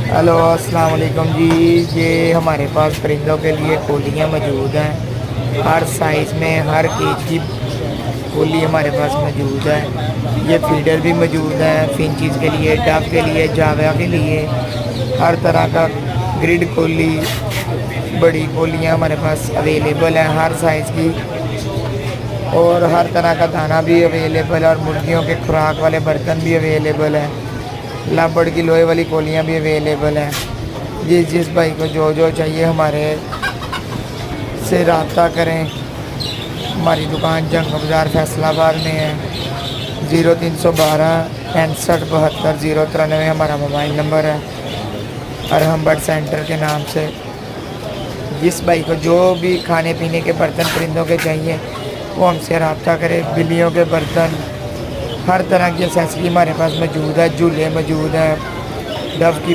Hello अस्सलाम वालेकुम जी। ये हमारे पास परिंदों के लिए कोलियाँ मौजूद हैं। हर साइज़ में हर केज की कोली हमारे पास मौजूद है। ये फीडर भी मौजूद है, फिंचीज़ के लिए, डक के लिए, जावा के लिए। हर तरह का ग्रिड कोली, बड़ी कोलियाँ हमारे पास अवेलेबल हैं हर साइज़ की। और हर तरह का दाना भी अवेलेबल है और मुर्गियों के खुराक वाले बर्तन भी अवेलेबल हैं। लाबड़ की लोहे वाली कोलियाँ भी अवेलेबल हैं। जिस जिस भाई को जो जो चाहिए हमारे से रब्ता करें। हमारी दुकान जंग बाज़ार फैसलाबाद में है। 0312 65 72 093 हमारा मोबाइल नंबर है। अरहम बर्ड सेंटर के नाम से। जिस भाई को जो भी खाने पीने के बर्तन परिंदों के चाहिए वो हमसे रब्ता करे। बिल्लियों के बर्तन, हर तरह की एक्सेसरी हमारे पास मौजूद है। झूले मौजूद हैं, डव की